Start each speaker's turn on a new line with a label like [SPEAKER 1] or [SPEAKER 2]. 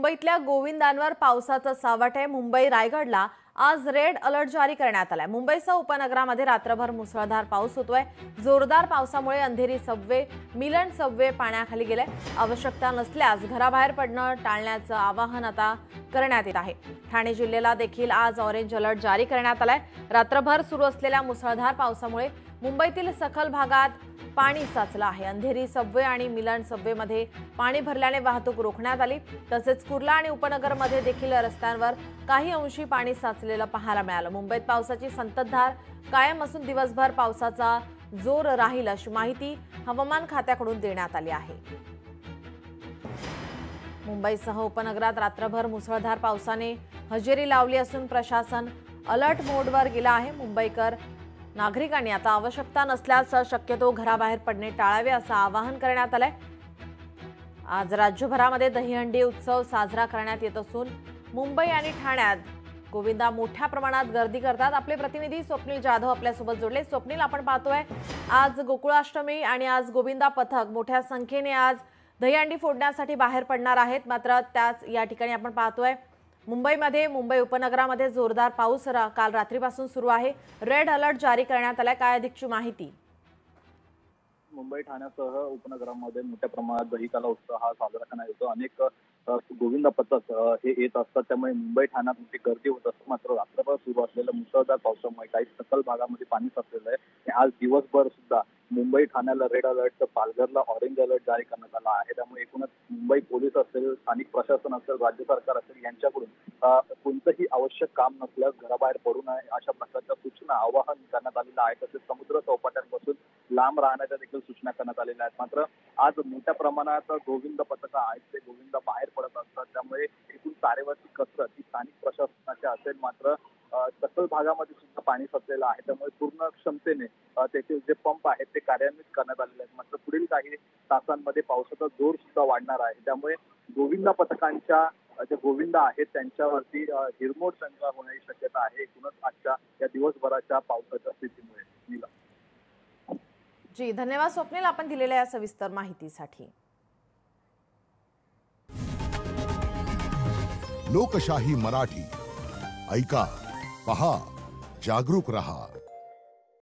[SPEAKER 1] मुंबईतल्या गोविंदांवर पावसाचं सावट आहे। मुंबई रायगडला आज रेड अलर्ट जारी करण्यात आलाय। मुंबईसह उपनगरामध्ये रात्रभर मुसळधार पाऊस होतोय। जोरदार पावसामुळे अंधेरी सबवे, मिलन सबवे पाण्याखाली गेले। आवश्यकता नसल्यास घराबाहेर पडणं टाळण्याचं आवाहन आता करण्यात येत आहे। ठाणे जिल्ह्याला देखील आज ऑरेंज अलर्ट जारी करण्यात आलाय। रात्रभर सुरू असलेल्या मुसळधार पावसामुळे मुंबईतील सखल भागात पाणी साचलं आहे। अंधेरी सबवे आणि मिलन सबवेमध्ये पाणी भरल्याने वाहतूक रोखण्यात आली। तसेच कुर्ला आणि उपनगरमध्ये देखील रस्त्यांवर काही अंशी पाणी साचलेलं पाहायला मिळालं। मुंबईत पावसाची संततधार कायम असून दिवसभर पावसाचा जोर राहील अशी माहिती हवामान खात्याकडून देण्यात आली आहे। मुंबईसह उपनगरात रात्रभर मुसळधार पावसाने हजेरी लावली असून प्रशासन अलर्ट मोडवर गेला आहे। मुंबईकर नागरिकांनी आता आवश्यकता नसल्यास शक्यतो घराबाहेर पडणे टाळावे असं आवाहन करण्यात आलंय। आज राज्यभरामध्ये दहीहंडी उत्सव साजरा करण्यात येत असून मुंबई आणि ठाण्यात गोविंदा मोठ्या प्रमाणात गर्दी करतात। आपले प्रतिनिधी स्वप्नील जाधव आपल्यासोबत जोडले। स्वप्नील, आपण पाहतोय आज गोकुळाष्टमी आणि आज गोविंदा पथक मोठ्या संख्येने आज दहीहंडी फोडण्यासाठी बाहेर पडणार आहेत। मात्र त्याच या ठिकाणी आपण पाहतोय मुंबईमध्ये मुंबई उपनगरामध्ये जोरदार पाऊस काल रात्रीपासून सुरू आहे। रेड अलर्ट जारी करण्यात आलाय। काय अधिकची माहिती?
[SPEAKER 2] मुंबई ठाण्यासह उपनगरामध्ये मोठ्या प्रमाणात दहीकाला उत्सव हा साजरा करण्यात येतो। अनेक गोविंदा पथक हे येत असतात, त्यामुळे मुंबई ठाण्यात मोठी गर्दी होत असते। मात्र रात्रभर सुरू असलेल्या मुसळधार पावसामुळे काही सखल भागामध्ये पाणी साचलेलं आहे। आज दिवसभर सुद्धा मुंबई ठाण्याला रेड अलर्ट तर पालघरला ऑरेंज अलर्ट जारी करण्यात आला आहे। त्यामुळे एकूणच मुंबई पोलीस असेल, स्थानिक प्रशासन असेल, राज्य सरकार असेल यांच्याकडून कोणतंही आवश्यक काम नसल्यास घराबाहेर पडू नये अशा प्रकारच्या सूचना आवाहन करण्यात आलेलं आहे। तसेच समुद्र चौपाट्यांपासून लांब राहण्याच्या देखील सूचना करण्यात आलेल्या आहेत। मात्र आज मोठ्या प्रमाणात गोविंद पथक आहेत ते गोविंदा बाहेर पडत असतात, त्यामुळे एकूण तारेवरची कसरत ही स्थानिक प्रशासनाची असेल। मात्र सखल भागामध्ये सुद्धा पाणी साचलेलं आहे, त्यामुळे पूर्ण क्षमतेने त्याचे जे पंप आहेत ते कार्यान्वित करण्यात आलेले आहेत। मात्र पुढील काही तासांमध्ये पावसाचा जोर सुद्धा वाढणार आहे, त्यामुळे गोविंदा पथकांच्या जे गोविंदा आहेत त्यांच्यावरती हिरमोड संचार होण्याची शक्यता आहे। एकूणच आजच्या या दिवसभराच्या पावसाच्या स्थितीमुळे।
[SPEAKER 1] जी, धन्यवाद स्वप्नील, आपण दिलेल्या या सविस्तर माहितीसाठी।
[SPEAKER 3] लोकशाही मराठी ऐका, पहा, जागरूक रहा।